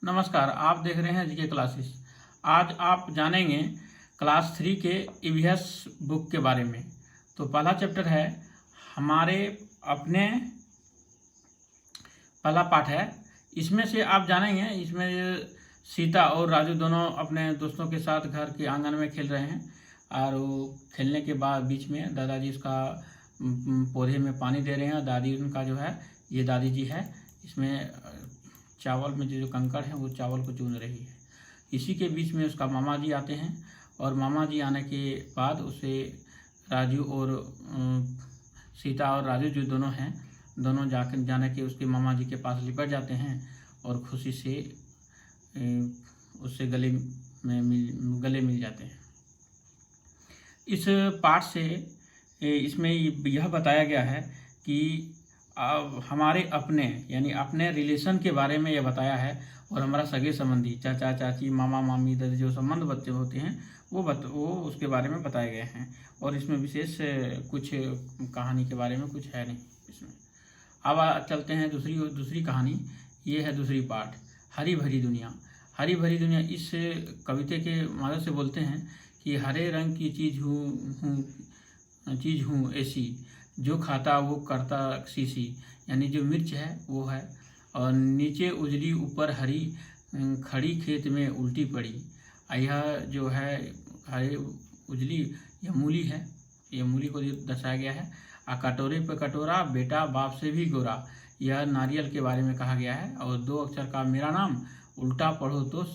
नमस्कार, आप देख रहे हैं जीके क्लासेस। आज आप जानेंगे क्लास 3 के ईवीएस बुक के बारे में। तो पहला चैप्टर है हमारे अपने, पहला पार्ट है। इसमें से आप जानेंगे, इसमें सीता और राजू दोनों अपने दोस्तों के साथ घर के आंगन में खेल रहे हैं और वो खेलने के बाद बीच में दादाजी उसका पौधे में पानी दे रहे हैं। दादी उनका जो है, ये दादी जी है, इसमें चावल में जो कंकड़ है वो चावल को चुन रही है। इसी के बीच में उसका मामा जी आते हैं और मामा जी आने के बाद उसे राजू और सीता और राजू जो दोनों हैं, दोनों जाने के उसके मामा जी के पास लिपट जाते हैं और खुशी से उससे गले मिल जाते हैं। इस पाठ से इसमें यह बताया गया है कि हमारे अपने यानी अपने रिलेशन के बारे में यह बताया है और हमारा सगे संबंधी चाचा चाची मामा मामी दादी जो संबंध बच्चे होते हैं वो उसके बारे में बताए गए हैं। और इसमें विशेष कुछ कहानी के बारे में कुछ है नहीं इसमें। अब चलते हैं दूसरी कहानी। ये है दूसरी पार्ट, हरी भरी दुनिया। हरी भरी दुनिया इस कविते के मदद से बोलते हैं कि हरे रंग की चीज़ हूँ ऐसी, जो खाता वो करता शीशी। यानी जो मिर्च है वो है, और नीचे उजली ऊपर हरी, खड़ी खेत में उल्टी पड़ी। यह जो है हरे उजली, यह मूली है, यह मूली को दर्शाया गया है। कटोरे पे कटोरा, बेटा बाप से भी गोरा। यह नारियल के बारे में कहा गया है। और 2 अक्षर का मेरा नाम, उल्टा पढ़ो तो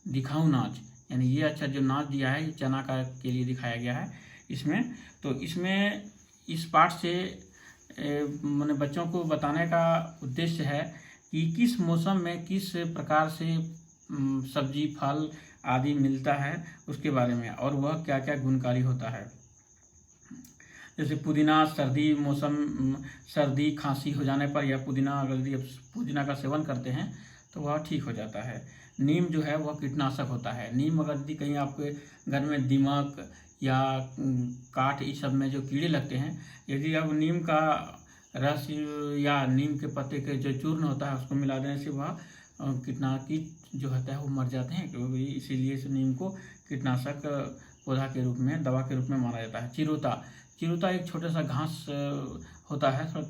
दिखाऊं नाच। यानी ये अक्षर जो नाच दिया है, ये चना का के लिए दिखाया गया है इसमें। तो इसमें इस पाठ से मैंने बच्चों को बताने का उद्देश्य है कि किस मौसम में किस प्रकार से सब्जी फल आदि मिलता है उसके बारे में, और वह क्या क्या गुणकारी होता है। जैसे पुदीना, सर्दी खांसी हो जाने पर या पुदीना का सेवन करते हैं तो वह ठीक हो जाता है। नीम जो है वह कीटनाशक होता है। नीम अगर यदि कहीं आपके घर में दीमक या काट इस सब में जो कीड़े लगते हैं, यदि अब नीम का रस या नीम के पत्ते के जो चूर्ण होता है उसको मिला देने से वह कीट जो होता है वो मर जाते हैं। क्योंकि इसीलिए इस नीम को कीटनाशक पौधा के रूप में, दवा के रूप में माना जाता है। चिरुता एक छोटा सा घास होता है, थोड़ा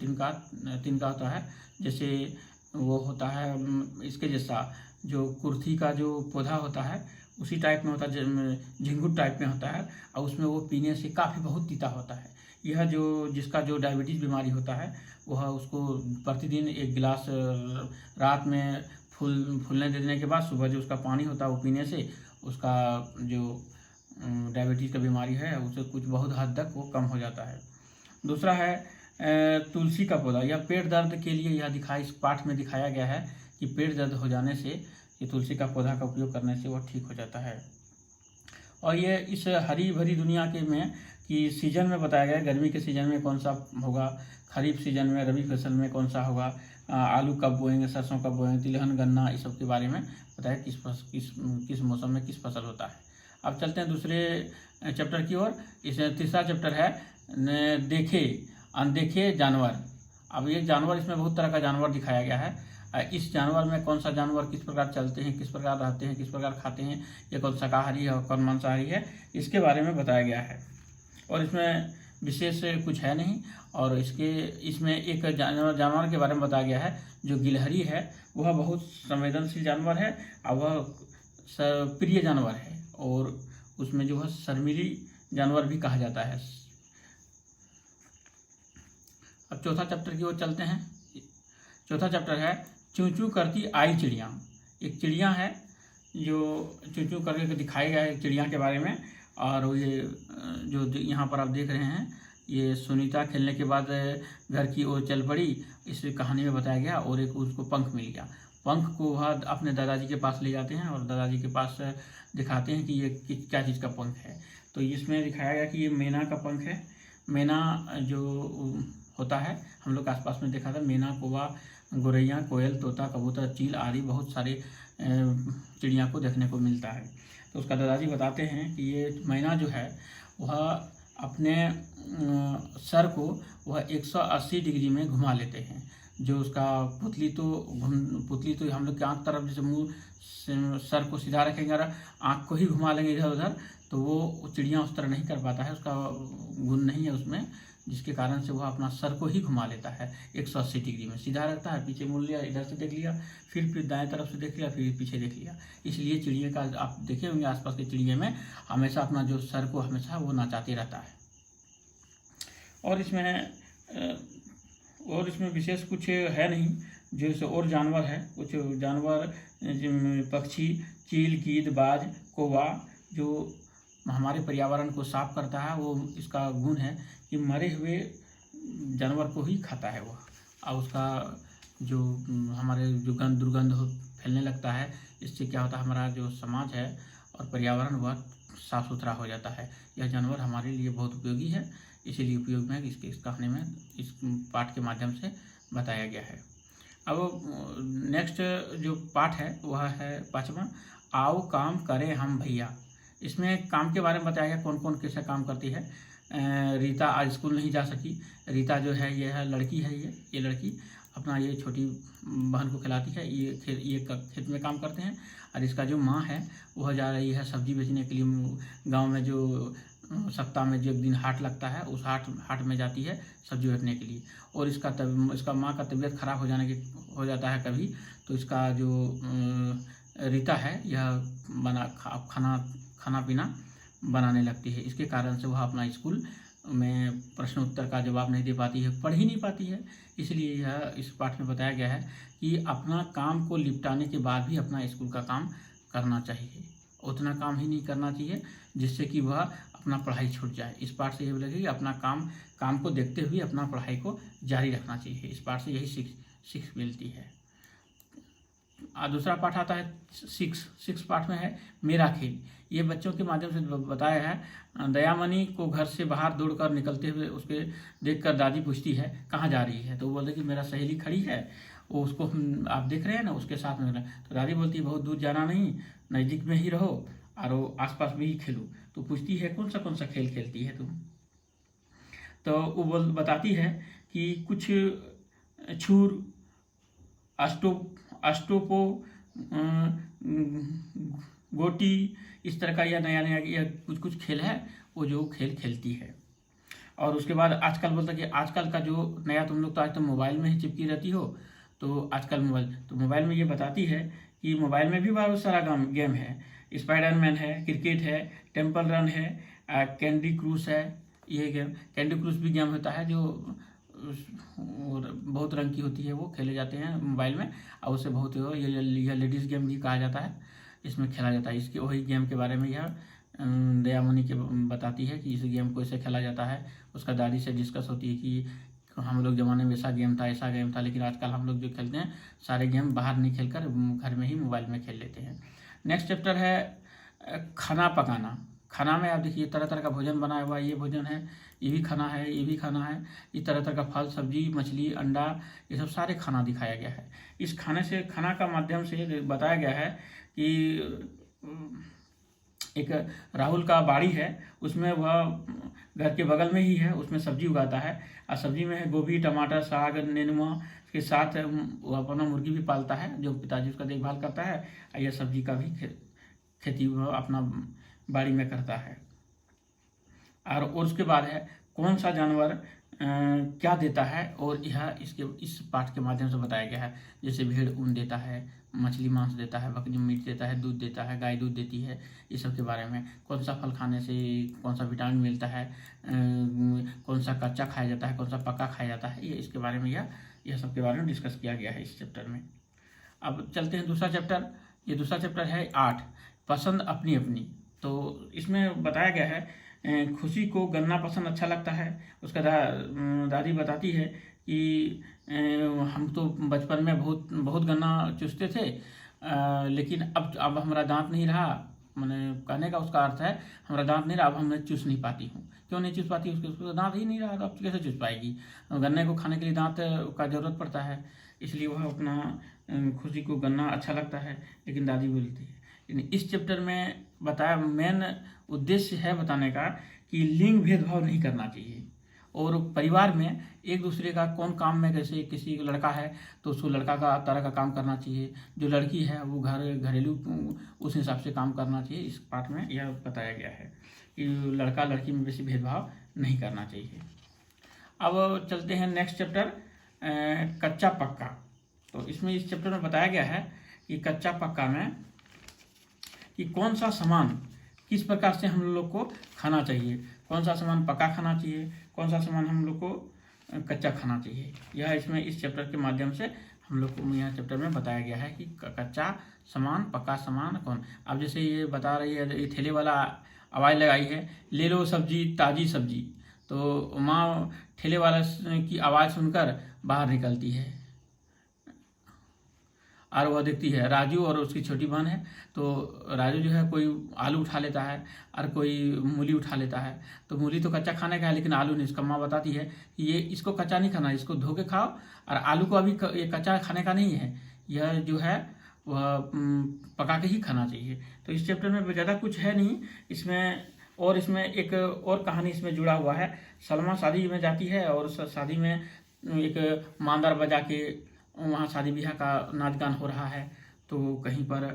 तिनका होता है, जैसे वो होता है इसके जैसा जो कुर्थी का जो पौधा होता है उसी टाइप में होता है, झिंगुट टाइप में होता है, और उसमें वो पीने से काफ़ी बहुत तीता होता है। यह जिसका जो डायबिटीज़ बीमारी होता है वह उसको प्रतिदिन 1 गिलास रात में फूलने देने के बाद सुबह जो उसका पानी होता है वो पीने से उसका जो डायबिटीज़ का बीमारी है उसे कुछ बहुत हद तक वो कम हो जाता है। दूसरा है तुलसी का पौधा। यह पेट दर्द के लिए इस पाठ में दिखाया गया है कि पेट दर्द हो जाने से ये तुलसी का पौधा का उपयोग करने से वह ठीक हो जाता है। और ये इस हरी भरी दुनिया के में कि सीजन में बताया गया है, गर्मी के सीजन में कौन सा होगा, खरीफ सीजन में, रबी फसल में कौन सा होगा, आलू कब बोएंगे, सरसों कब बोएंगे, तिलहन गन्ना, इस सब के बारे में बताया किस मौसम में किस फसल होता है। अब चलते हैं दूसरे चैप्टर की ओर। इस तीसरा चैप्टर है अनदेखे जानवर। अब ये जानवर, इसमें बहुत तरह का जानवर दिखाया गया है। इस जानवर में कौन सा जानवर किस प्रकार चलते हैं, किस प्रकार रहते हैं, किस प्रकार खाते हैं, ये कौन शाकाहारी है और कौन मांसाहारी है, इसके बारे में बताया गया है। और इसमें विशेष कुछ है नहीं। और इसमें एक जानवर के बारे में बताया गया है जो गिलहरी है। वह बहुत संवेदनशील जानवर है और वह प्रिय जानवर है, और उसमें जो है शर्मीली जानवर भी कहा जाता है। अब चौथा चैप्टर की ओर चलते हैं। चौथा चैप्टर है चूं चूं करती आई चिड़िया। एक चिड़िया है जो चूं चूं करके दिखाया गया है चिड़िया के बारे में। और ये जो यहाँ पर आप देख रहे हैं, ये सुनीता खेलने के बाद घर की ओर चल पड़ी, इस कहानी में बताया गया। और एक उसको पंख मिल गया। पंख को वह अपने दादाजी के पास ले जाते हैं और दादाजी के पास दिखाते हैं कि ये क्या चीज़ का पंख है। तो इसमें दिखाया गया कि ये मैना का पंख है। मैना जो होता है, हम लोग आसपास में देखा था, मैना, कौवा, गोरैया, कोयल, तोता, कबूतर, चील आदि बहुत सारे चिड़िया को देखने को मिलता है। तो उसका दादाजी बताते हैं कि ये मैना जो है वह अपने सर को वह 180 डिग्री में घुमा लेते हैं। जो उसका पुतली तो हम लोग की आँख तरफ जैसे मुँह सर को सीधा रखेंगे और आँख को ही घुमा लेंगे इधर उधर, तो वो चिड़िया उस तरह नहीं कर पाता है, उसका गुण नहीं है उसमें, जिसके कारण से वह अपना सर को ही घुमा लेता है 180 डिग्री में, सीधा रखता है, पीछे मुड़ लिया, इधर से देख लिया, फिर दाएं तरफ से देख लिया, फिर पीछे देख लिया। इसलिए चिड़िया का आप देखे होंगे आसपास के चिड़िया में हमेशा अपना जो सर को हमेशा वो नचाते रहता है। और इसमें विशेष कुछ है नहीं, जैसे और जानवर है, कुछ जानवर पक्षी, चील, गीद, बाज, कौवा, जो हमारे पर्यावरण को साफ करता है, वो इसका गुण है कि मरे हुए जानवर को ही खाता है वह, और उसका जो हमारे जो दुर्गंध फैलने लगता है, इससे क्या होता है हमारा जो समाज है और पर्यावरण वह साफ सुथरा हो जाता है। यह जानवर हमारे लिए बहुत उपयोगी है, इसीलिए उपयोग में इस कहानी में इस पाठ के माध्यम से बताया गया है। अब नेक्स्ट जो पाठ है वह है 5वां, आओ काम करें हम भैया। इसमें काम के बारे में बताया गया, कौन कौन कैसे काम करती है। रीता आज स्कूल नहीं जा सकी। रीता जो है ये है लड़की है, ये लड़की अपना ये छोटी बहन को खिलाती है, ये खेत में काम करते हैं। और इसका जो माँ है वह जा रही है सब्जी बेचने के लिए, गांव में जो सप्ताह में जो एक दिन हाट लगता है उस हाट में जाती है सब्जी बेचने के लिए। और इसका माँ का तबीयत खराब हो जाता है कभी, तो इसका जो रीता है यह खाना पीना बनाने लगती है। इसके कारण से वह अपना स्कूल में प्रश्न उत्तर का जवाब नहीं दे पाती है, पढ़ ही नहीं पाती है। इसलिए यह इस पाठ में बताया गया है कि अपना काम को निपटाने के बाद भी अपना स्कूल का काम करना चाहिए, उतना काम ही नहीं करना चाहिए जिससे कि वह अपना पढ़ाई छूट जाए। इस पाठ से ये लगे कि अपना काम को देखते हुए अपना पढ़ाई को जारी रखना चाहिए। इस पाठ से यही सीख मिलती है। दूसरा पाठ आता है 6 पाठ में है मेरा खेल। ये बच्चों के माध्यम से बताया है। दयामणि को घर से बाहर दौड़कर निकलते हुए उसके देखकर दादी पूछती है कहाँ जा रही है, तो वो बोलते कि मेरा सहेली खड़ी है, वो उसको आप देख रहे हैं ना, उसके साथ में। तो दादी बोलती है बहुत दूर जाना नहीं, नज़दीक में ही रहो और आसपास में ही खेलो। तो पूछती है कौन सा खेल खेलती है तुम, तो वो बताती है कि कुछ छूर, अष्टोपो, गोटी, इस तरह का या नया कुछ खेल है वो जो खेल खेलती है। और उसके बाद आजकल बोलता कि आजकल का जो नया, तुम लोग तो आज तो मोबाइल में ही चिपकी रहती हो, तो आजकल मोबाइल में ये बताती है कि मोबाइल में भी बहुत सारा गेम है। स्पाइडरमैन है, क्रिकेट है, टेम्पल रन है, कैंडी क्रूस है। ये गेम कैंडी क्रूस भी गेम होता है जो बहुत रंग की होती है, वो खेले जाते हैं मोबाइल में, और उससे बहुत यह लेडीज़ गेम भी कहा जाता है, इसमें खेला जाता है। इसके वही गेम के बारे में यह दयामणि के बताती है कि इस गेम को ऐसे खेला जाता है। उसका दादी से डिस्कस होती है कि हम लोग ज़माने में ऐसा गेम था, लेकिन आजकल हम लोग जो खेलते हैं सारे गेम बाहर नहीं खेलकर घर में ही मोबाइल में खेल लेते हैं। नेक्स्ट चैप्टर है खाना पकाना। खाना में आप देखिए तरह तरह का भोजन बनाया हुआ है, ये भोजन है, ये भी खाना है, ये भी खाना है। इस तरह तरह का फल, सब्जी, मछली, अंडा, ये सब सारे खाना दिखाया गया है। इस खाना का माध्यम से बताया गया है कि एक राहुल का बाड़ी है, उसमें वह घर के बगल में ही है, उसमें सब्जी उगाता है। और सब्जी में है गोभी, टमाटर, साग, नेनुआ के साथ वो अपना मुर्गी भी पालता है, जो पिताजी उसका देखभाल करता है। और यह सब्जी का भी खेती वह अपना बाड़ी में करता है। और उसके बाद है कौन सा जानवर क्या देता है, और यह इस पाठ के माध्यम से बताया गया है। जैसे भेड़ ऊन देता है, मछली मांस देता है, बकरी मीट देता है, दूध देता है, गाय दूध देती है। इस सब के बारे में, कौन सा फल खाने से कौन सा विटामिन मिलता है, कौन सा कच्चा खाया जाता है, कौन सा पका खाया जाता है, ये इसके बारे में यह सब के बारे में डिस्कस किया गया है इस चैप्टर में। अब चलते हैं दूसरा चैप्टर। ये दूसरा चैप्टर है 8, पसंद अपनी अपनी। तो इसमें बताया गया है खुशी को गन्ना पसंद अच्छा लगता है। उसका दादी बताती है कि हम तो बचपन में बहुत गन्ना चूसते थे, लेकिन अब हमारा दांत नहीं रहा। मैंने कहने का उसका अर्थ है हमारा दांत नहीं रहा, अब हम चूस नहीं पाती हूँ। क्यों नहीं चूस पाती? उसका दांत ही नहीं रहा, तो अब कैसे चूस पाएगी? गन्ने को खाने के लिए दांत का जरूरत पड़ता है, इसलिए वह अपना खुशी को गन्ना अच्छा लगता है, लेकिन दादी बोलती है। लेकिन इस चैप्टर में बताया, मेन उद्देश्य है बताने का कि लिंग भेदभाव नहीं करना चाहिए। और परिवार में एक दूसरे का कौन काम में, जैसे किसी लड़का है तो उसको लड़का का तरह का काम करना चाहिए, जो लड़की है वो घरेलू उस हिसाब से काम करना चाहिए। इस पाठ में यह बताया गया है कि लड़का लड़की में वैसे भेदभाव नहीं करना चाहिए। अब चलते हैं नेक्स्ट चैप्टर, कच्चा पक्का। तो इसमें इस चैप्टर में बताया गया है कि कच्चा पक्का में कि कौन सा सामान किस प्रकार से हम लोग को खाना चाहिए, कौन सा सामान पका खाना चाहिए, कौन सा सामान हम लोग को कच्चा खाना चाहिए। यह इसमें इस चैप्टर के माध्यम से हम लोग को यहाँ चैप्टर में बताया गया है कि कच्चा सामान पका सामान कौन। अब जैसे ये बता रही है, ये ठेले वाला आवाज़ लगाई है, ले लो सब्जी ताज़ी सब्जी, तो माँ ठेले वाला की आवाज़ सुनकर बाहर निकलती है और वह देखती है राजू और उसकी छोटी बहन है। तो राजू जो है कोई आलू उठा लेता है और कोई मूली उठा लेता है। तो मूली तो कच्चा खाने का है लेकिन आलू नहीं। इसका माँ बताती है कि ये इसको कच्चा नहीं खाना, इसको धो के खाओ, और आलू को अभी ये कच्चा खाने का नहीं है, यह जो है वह पका के ही खाना चाहिए। तो इस चैप्टर में ज़्यादा कुछ है नहीं इसमें। और इसमें एक और कहानी इसमें जुड़ा हुआ है। सलमा शादी में जाती है और शादी में एक मांदर बजा के वहाँ शादी ब्याह का नाच गान हो रहा है। तो कहीं पर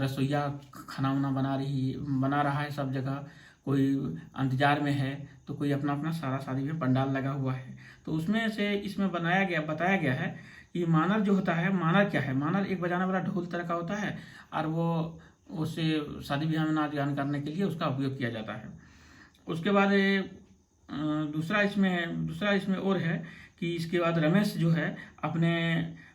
रसोईया खाना वाना बना रहा है, सब जगह कोई इंतजार में है, तो कोई अपना अपना सारा शादी में पंडाल लगा हुआ है। तो उसमें से इसमें बताया गया है कि मानर जो होता है, मानर क्या है, मानर एक बजाने वाला ढोल तरह का होता है और वो उसे शादी ब्याह में नाच गान करने के लिए उसका उपयोग किया जाता है। उसके बाद दूसरा इसमें और है कि इसके बाद रमेश जो है अपने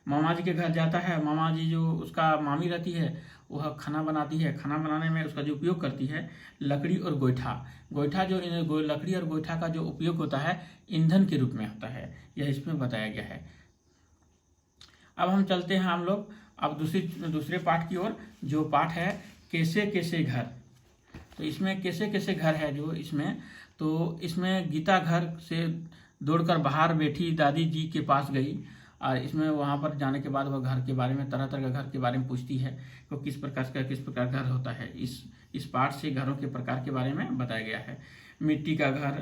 मामा जी के घर जाता है। मामा जी जो उसका मामी रहती है वह खाना बनाती है। खाना बनाने में उसका जो उपयोग करती है लकड़ी और गोईठा जो लकड़ी और गोईठा का जो उपयोग होता है ईंधन के रूप में होता है, यह इसमें बताया गया है। अब हम चलते हैं हम लोग अब दूसरे पाठ की ओर, जो पाठ है कैसे कैसे घर। तो इसमें कैसे कैसे घर है जो इसमें, तो इसमें गीता घर से दौड़कर बाहर बैठी दादी जी के पास गई और इसमें वहाँ पर जाने के बाद वह घर के बारे में, तरह तरह का घर के बारे में पूछती है तो किस प्रकार घर होता है। इस पाठ से घरों के प्रकार के बारे में बताया गया है। मिट्टी का घर,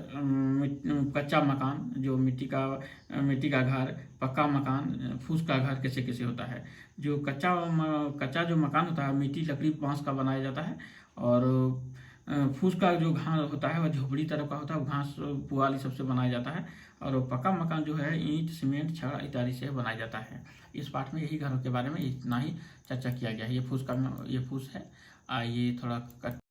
कच्चा मकान, जो मिट्टी का घर, पक्का मकान, फूस का घर कैसे कैसे होता है। जो कच्चा जो मकान होता है मिट्टी लकड़ी बांस का बनाया जाता है, और फूस का जो घास होता है वह झोपड़ी तरह का होता है, घास पुआल सबसे बनाया जाता है। और पक्का मकान जो है ईंट सीमेंट छड़ इत्यादि से बनाया जाता है। इस पाठ में यही घरों के बारे में इतना ही चर्चा किया गया है। ये फूस है, ये थोड़ा